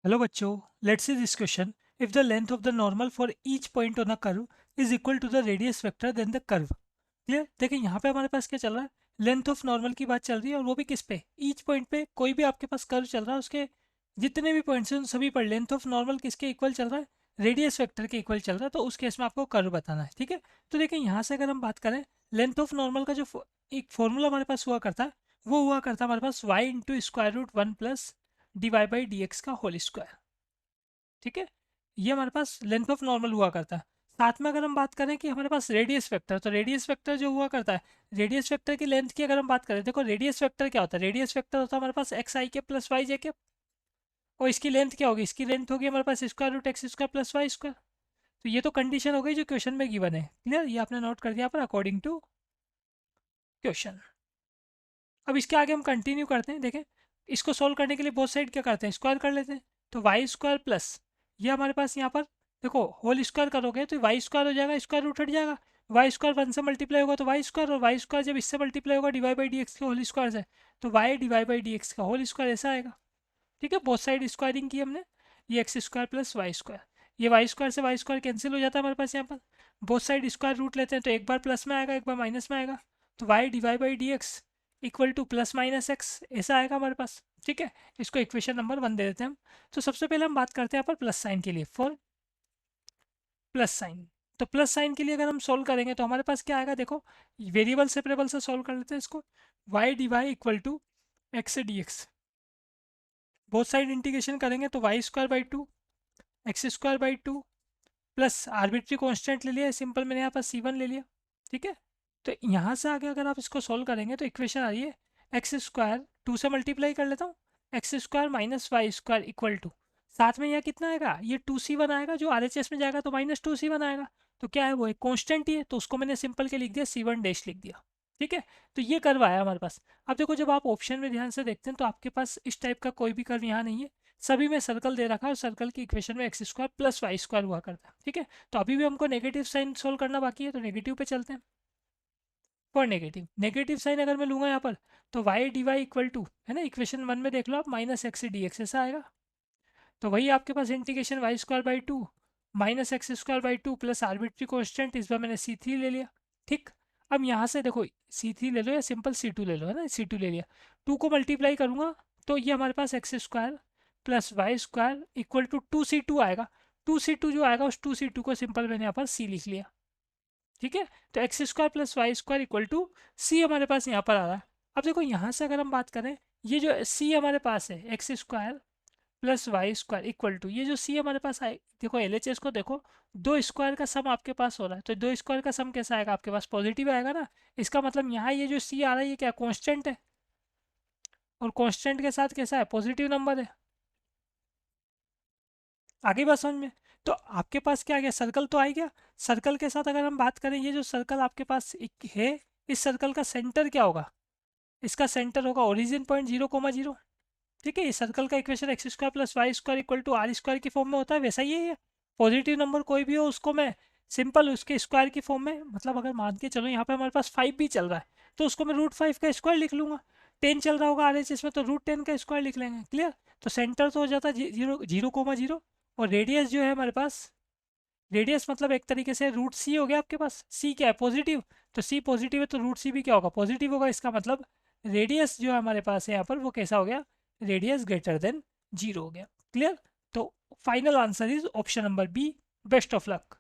Hello बच्चों, let's see this question. If the length of the normal for each point on a curve is equal to the radius vector then the curve. Clear? देखिए यहाँ पे हमारे पास क्या चल रहा है, लेंथ ऑफ नॉर्मल की बात चल रही है और वो भी किस पे, ईच पॉइंट पे। कोई भी आपके पास कर्व चल रहा है उसके जितने भी पॉइंट्स हैं उन सभी पर लेंथ ऑफ नॉर्मल किसके इक्वल चल रहा है, रेडियस वेक्टर के इक्वल चल रहा है। तो उस केस में आपको कर्व बताना है, ठीक है। तो देखिए यहाँ से अगर हम बात करें लेंथ ऑफ नॉर्मल का जो एक फॉर्मूला हमारे पास हुआ करता है वो हुआ करता है हमारे पास y into square root one plus D Y by D X का होल स्क्वायर, ठीक है। ये हमारे पास लेंथ ऑफ नॉर्मल हुआ करता है। साथ में अगर हम बात करें कि हमारे पास रेडियस वेक्टर, तो रेडियस वेक्टर जो हुआ करता है, रेडियस वेक्टर की लेंथ की अगर हम बात करें, देखो रेडियस वेक्टर क्या होता है, रेडियस वेक्टर होता है हमारे पास एक्स आई के प्लस वाई जे के, और इसकी लेंथ क्या होगी, इसकी लेंथ होगी हमारे पास square root X square plus Y square. तो ये तो कंडीशन हो गई जो क्वेश्चन में गिवन है, क्लियर। ये आपने नोट कर दिया पर अकॉर्डिंग टू क्वेश्चन। अब इसके आगे हम कंटिन्यू करते हैं। देखें इसको सोल्व करने के लिए बोथ साइड क्या करते हैं, स्क्वायर कर लेते हैं। तो वाई स्क्वायर प्लस ये हमारे पास यहाँ पर देखो होल स्क्वायर करोगे तो वाई स्क्वायर हो जाएगा, स्क्वायर रूट हट जाएगा, वाई स्क्वायर वन से मल्टीप्लाई होगा तो वाई स्क्वायर, और वाई स्क्वायर जब इससे मल्टीप्लाई होगा डिवाई बाई डी एक्स के होल स्क्वायर से, तो Y D Y by D X का होल स्क्वायर ऐसा आएगा, ठीक है। बोथ साइड स्क्वायरिंग की हमने, ये X square plus Y square, ये वाई स्क्वायर से वाई स्क्वायर कैंसिल हो जाता है हमारे पास यहाँ पर। बोथ साइड स्क्वायर रूट लेते हैं तो एक बार प्लस में आएगा एक बार माइनस में आएगा, तो Y D Y by D X equal to plus minus X ऐसा आएगा हमारे पास, ठीक है। इसको इक्वेशन नंबर 1 दे देते हैं हम। तो सबसे पहले हम बात करते हैं यहाँ पर प्लस साइन के लिए, फॉर प्लस साइन। तो प्लस साइन के लिए अगर हम सोल्व करेंगे तो हमारे पास क्या आएगा, देखो वेरिएबल सेपरेबल से सोल्व कर लेते हैं इसको। Y D Y equal to X D X, both side integration करेंगे तो Y square by two X square by two plus arbitrary constant ले लिया, सिंपल मैंने यहाँ पर C1 ले लिया, ठीक है। तो यहाँ से आगे अगर आप इसको सोल्व करेंगे तो इक्वेशन आ रही है एक्स स्क्वायर टू से मल्टीप्लाई कर लेता हूँ, X square minus Y square equal to, साथ में यहाँ कितना आएगा, ये 2C1 आएगा जो RHS में जाएगा तो माइनस 2C1 आएगा। तो क्या है वो एक कॉन्स्टेंट ही है तो उसको मैंने सिंपल के लिख दिया C1 डैश लिख दिया, ठीक है। तो ये कर्व आया हमारे पास। अब देखो जब आप ऑप्शन में ध्यान से देखते हैं तो आपके पास इस टाइप का कोई भी कर्व यहाँ नहीं है, सभी में सर्कल दे रखा है और सर्कल की इक्वेशन में X square plus Y square हुआ करता है, ठीक है। तो अभी भी हमको नेगेटिव साइन सोल्व करना बाकी है तो नेगेटिव पे चलते हैं। फॉर नेगेटिव, नेगेटिव साइन अगर मैं लूँगा यहाँ पर तो Y D Y equal to है ना, इक्वेशन 1 में देख लो आप माइनस एक्स डी एक्स ऐसा आएगा। तो वही आपके पास integration Y square by two minus X square by two plus arbitrary constant, इस बार मैंने C3 ले लिया, ठीक। अब यहाँ से देखो C3 ले लो या सिंपल C2 ले लो, है ना, C2 ले लिया, टू को मल्टीप्लाई करूँगा तो ये हमारे पास X square plus Y square equal to 2C2 आएगा। 2C2 जो आएगा उस 2C2 को सिंपल मैंने यहाँ पर C लिख लिया, ठीक है। तो X square plus Y square equal to C हमारे पास यहाँ पर आ रहा है। अब देखो यहाँ से अगर हम बात करें, ये जो C हमारे पास है X square plus Y square equal to, ये जो C हमारे पास आए, देखो LHS को देखो, दो स्क्वायर का सम आपके पास हो रहा है तो दो स्क्वायर का सम कैसा आएगा आपके पास, पॉजिटिव आएगा ना। इसका मतलब यहाँ ये जो C आ रहा है ये क्या कॉन्स्टेंट है, और कॉन्स्टेंट के साथ कैसा है पॉजिटिव नंबर है। आगे बात समझ में। तो आपके पास क्या आ गया, सर्कल तो आ ही गया। सर्कल के साथ अगर हम बात करें, ये जो सर्कल आपके पास एक है, इस सर्कल का सेंटर क्या होगा, इसका सेंटर होगा ओरिजिन पॉइंट 0,0, ठीक है। इस सर्कल का equation X square plus Y square equal to R square की फॉर्म में होता है, वैसा ही है ये। पॉजिटिव नंबर कोई भी हो उसको मैं सिंपल उसके स्क्वायर की फॉर्म में, मतलब अगर मान के चलो यहाँ पे हमारे पास 5 भी चल रहा है तो उसको मैं √5 का स्क्वायर लिख लूंगा। 10 चल रहा होगा RHS में तो √10 का स्क्वायर लिख लेंगे, क्लियर। तो सेंटर तो हो जाता है 0,0, और रेडियस जो है हमारे पास, रेडियस मतलब एक तरीके से √C हो गया आपके पास। C क्या है पॉजिटिव, तो C पॉजिटिव है तो √C भी क्या होगा पॉजिटिव होगा। इसका मतलब रेडियस जो है हमारे पास है यहाँ पर वो कैसा हो गया, रेडियस ग्रेटर देन 0 हो गया, क्लियर। तो final answer is option number B. Best of luck.